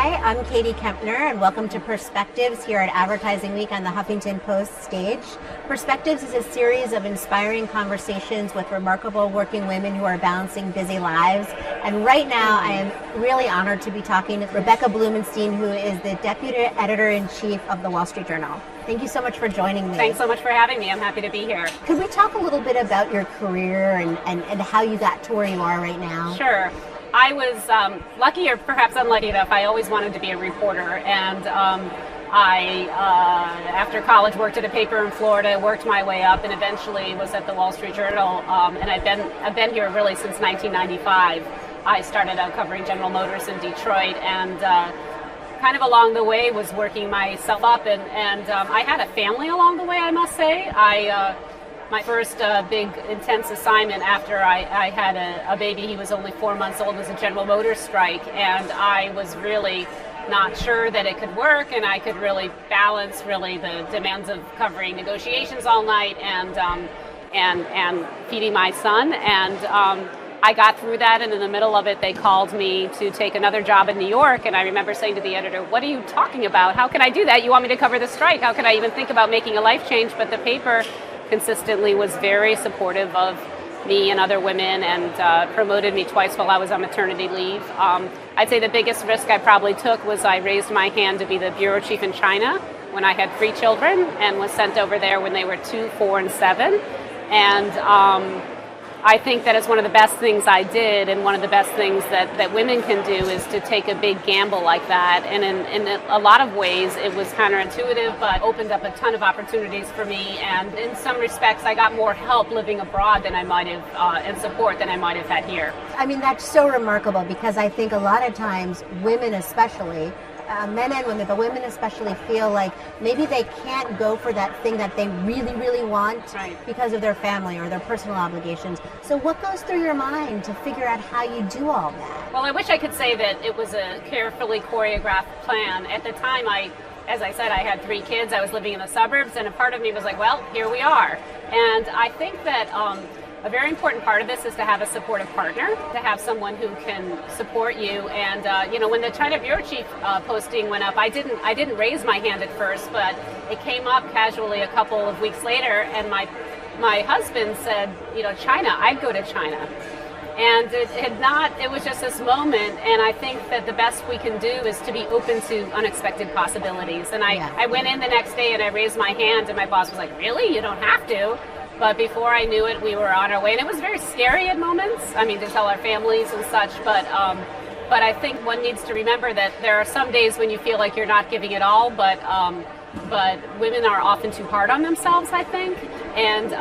Hi, I'm Katie Kempner, and welcome to Perspectives here at Advertising Week on the Huffington Post stage. Perspectives is a series of inspiring conversations with remarkable working women who are balancing busy lives. And right now, I am really honored to be talking to Rebecca Blumenstein, who is the Deputy Editor-in-Chief of the Wall Street Journal. Thank you so much for joining me. Thanks so much for having me. I'm happy to be here. Could we talk a little bit about your career and how you got to where you are right now? Sure. I was lucky or perhaps unlucky enough. I always wanted to be a reporter, and I, after college, worked at a paper in Florida, worked my way up, and eventually was at the Wall Street Journal. And I've been here really since 1995. I started out covering General Motors in Detroit, and kind of along the way was working myself up, and I had a family along the way, I must say. My first big intense assignment after I had a baby, he was only 4 months old, was a General Motors strike, and I was really not sure that it could work, and I could really balance really the demands of covering negotiations all night and feeding my son, and I got through that, and in the middle of it, they called me to take another job in New York, and I remember saying to the editor, "What are you talking about? How can I do that? You want me to cover the strike? How can I even think about making a life change?" But the paper consistently was very supportive of me and other women, and promoted me twice while I was on maternity leave. I'd say the biggest risk I probably took was I raised my hand to be the bureau chief in China when I had 3 children and was sent over there when they were 2, 4, and 7. And I think that is one of the best things I did, and one of the best things that women can do is to take a big gamble like that. And in a lot of ways, it was counterintuitive, but opened up a ton of opportunities for me. And in some respects, I got more help living abroad than I might have, and support than I might have had here. I mean, that's so remarkable, because I think a lot of times, women especially, men and women, but women especially, feel like maybe they can't go for that thing that they really, really want, right, because of their family or their personal obligations. So what goes through your mind to figure out how you do all that? Well, I wish I could say that it was a carefully choreographed plan. At the time, as I said, I had 3 kids. I was living in the suburbs, and a part of me was like, well, here we are. And I think that a very important part of this is to have a supportive partner, to have someone who can support you. And when the China bureau chief posting went up, I didn't raise my hand at first, but it came up casually a couple of weeks later, and my husband said, China, I'd go to China. And it was just this moment, and I think that the best we can do is to be open to unexpected possibilities. And I went in the next day and I raised my hand, and my boss was like, really? You don't have to. But before I knew it, we were on our way, and it was very scary at moments. I mean, to tell our families and such. But I think one needs to remember that there are some days when you feel like you're not giving it all. But women are often too hard on themselves, I think. And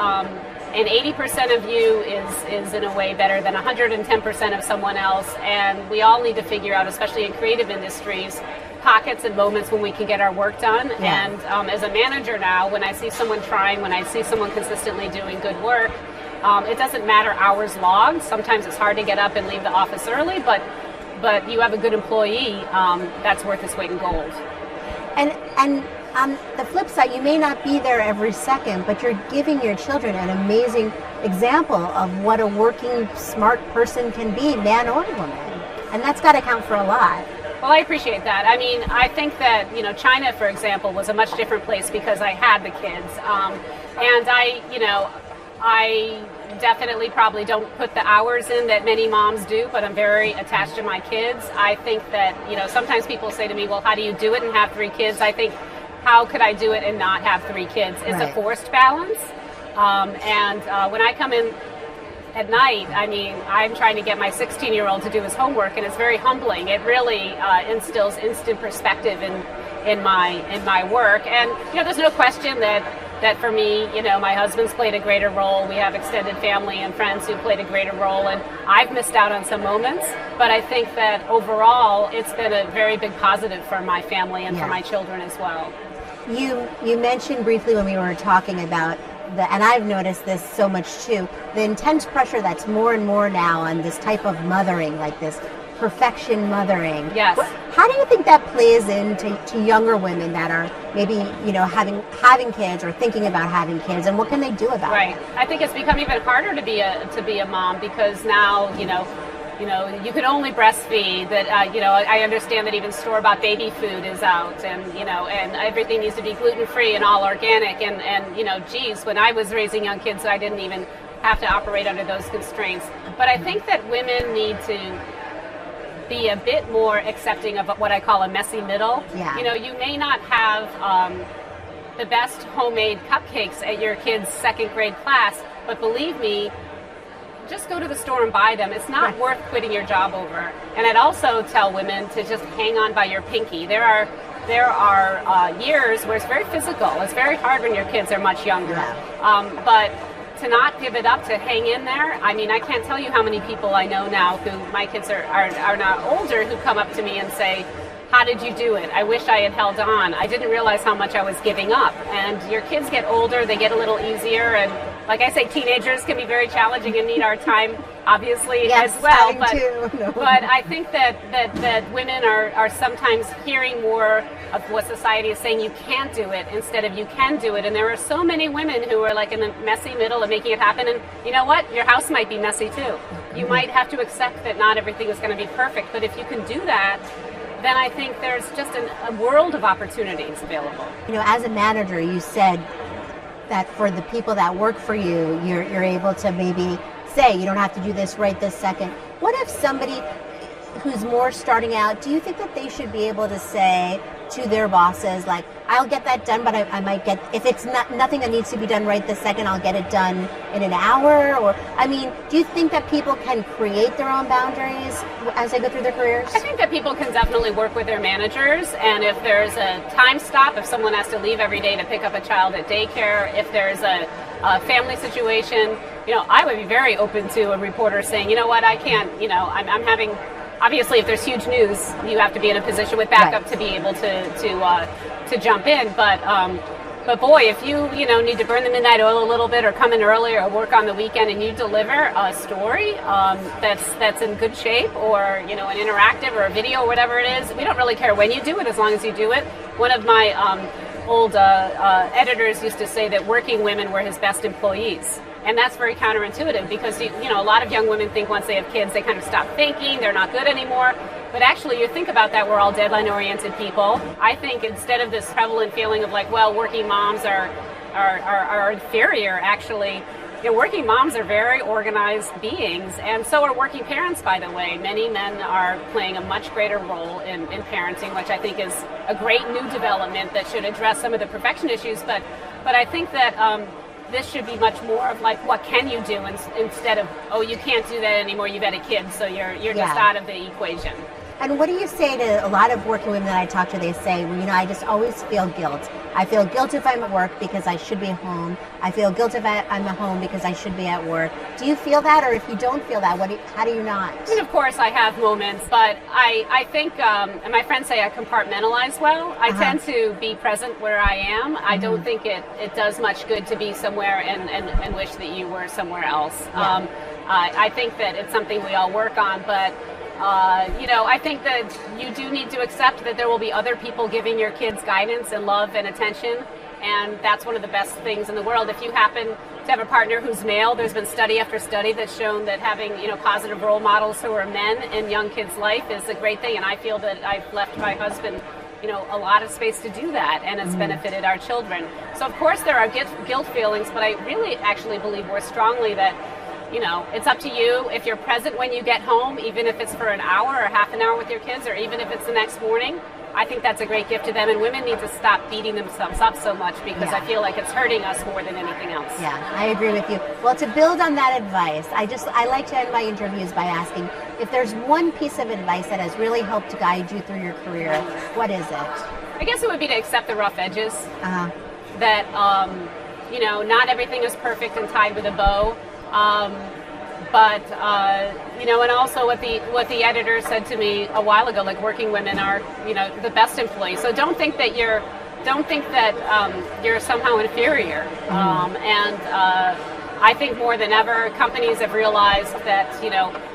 80% of you is in a way better than 110% of someone else. And we all need to figure out, especially in creative industries, pockets and moments when we can get our work done. Yeah. And as a manager now, when I see someone trying, when I see someone consistently doing good work, it doesn't matter hours logged. Sometimes it's hard to get up and leave the office early, but you have a good employee, that's worth its weight in gold. And on the flip side, you may not be there every second, but you're giving your children an amazing example of what a working, smart person can be, man or woman. And that's got to count for a lot. Well, I appreciate that. I mean, I think that, China, for example, was a much different place because I had the kids. And I definitely probably don't put the hours in that many moms do, but I'm very attached to my kids. I think that, sometimes people say to me, well, how do you do it and have 3 kids? I think, how could I do it and not have 3 kids? It's right. A forced balance. When I come in at night, I mean, I'm trying to get my 16-year-old to do his homework, and it's very humbling. It really instills instant perspective in my work. And there's no question that for me, my husband's played a greater role. We have extended family and friends who played a greater role, and I've missed out on some moments. But I think that overall, it's been a very big positive for my family and for my children as well. You mentioned briefly when we were talking about and I've noticed this so much too, the intense pressure that's more and more now on this type of mothering, like this perfection mothering. Yes. How do you think that plays into younger women that are maybe, having kids or thinking about having kids, and what can they do about it? Right. I think it's become even harder to be a mom because now, you can only breastfeed, that, I understand that even store-bought baby food is out, and everything needs to be gluten-free and all organic, and geez, when I was raising young kids, I didn't even have to operate under those constraints. But I think that women need to be a bit more accepting of what I call a messy middle. Yeah. You may not have the best homemade cupcakes at your kid's second grade class, but believe me, just go to the store and buy them. It's not worth quitting your job over. And I'd also tell women to just hang on by your pinky. There are years where it's very physical. It's very hard when your kids are much younger. Yeah. But to not give it up, to hang in there. I mean, I can't tell you how many people I know now who, my kids are now older, who come up to me and say, how did you do it? I wish I had held on. I didn't realize how much I was giving up. And your kids get older, they get a little easier, and like I say, teenagers can be very challenging and need our time, obviously, yes, as well. But I think that women are sometimes hearing more of what society is saying, you can't do it, instead of you can do it. And there are so many women who are like in the messy middle of making it happen. And you know what? Your house might be messy too. You might have to accept that not everything is going to be perfect. But if you can do that, then I think there's just a world of opportunities available. As a manager, you said that for the people that work for you, you're able to maybe say, you don't have to do this right this second. What if somebody who's more starting out, do you think that they should be able to say to their bosses, like, I'll get that done, but I might get, if it's nothing that needs to be done right this second, I'll get it done in an hour? Or, do you think that people can create their own boundaries as they go through their careers? I think that people can definitely work with their managers, and if there's a time stop, if someone has to leave every day to pick up a child at daycare, if there's a family situation, I would be very open to a reporter saying, you know what, I can't, I'm having, obviously if there's huge news, you have to be in a position with backup to be able to jump in, but boy, if you need to burn the midnight oil a little bit, or come in early, or work on the weekend, and you deliver a story that's in good shape, or an interactive or a video or whatever it is, we don't really care when you do it, as long as you do it. One of my old editors used to say that working women were his best employees. And that's very counterintuitive, because a lot of young women think once they have kids, they kind of stop thinking, they're not good anymore. But actually, you think about that, we're all deadline-oriented people. I think instead of this prevalent feeling of like, well, working moms are inferior, actually, working moms are very organized beings, and so are working parents, by the way. Many men are playing a much greater role in parenting, which I think is a great new development that should address some of the perfection issues. But I think that this should be much more of like, what can you do, instead of, oh, you can't do that anymore, you've had a kid, so you're just out of the equation. And what do you say to a lot of working women that I talk to? They say, well, I just always feel guilt. I feel guilt if I'm at work because I should be home. I feel guilt if I'm at home because I should be at work. Do you feel that? Or if you don't feel that, how do you not? I mean, of course I have moments, but I think, and my friends say I compartmentalize well. I tend to be present where I am. I don't think it does much good to be somewhere and wish that you were somewhere else. Yeah. I think that it's something we all work on, but I think that you do need to accept that there will be other people giving your kids guidance and love and attention, and that's one of the best things in the world. If you happen to have a partner who's male, there's been study after study that's shown that having positive role models who are men in young kids' life is a great thing, and I feel that I've left my husband a lot of space to do that, and it's benefited our children. So of course there are guilt feelings, but I really actually believe more strongly that it's up to you. If you're present when you get home, even if it's for an hour or half an hour with your kids, or even if it's the next morning, I think that's a great gift to them. And women need to stop beating themselves up so much, because I feel like it's hurting us more than anything else. Yeah, I agree with you. Well, to build on that advice, I like to end my interviews by asking, if there's one piece of advice that has really helped guide you through your career, what is it? I guess it would be to accept the rough edges. That, not everything is perfect and tied with a bow. And also what the editor said to me a while ago, like, working women are, the best employees. So don't think that you're somehow inferior. I think more than ever, companies have realized that,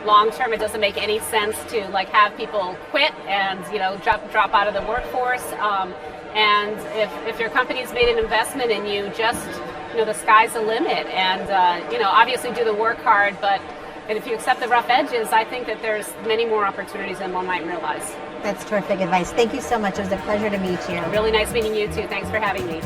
long term, it doesn't make any sense to have people quit and, drop out of the workforce. And if your company's made an investment in you, just, the sky's the limit. And, obviously do the work hard, but And if you accept the rough edges, I think that there's many more opportunities than one might realize. That's terrific advice. Thank you so much. It was a pleasure to meet you. Really nice meeting you too. Thanks for having me.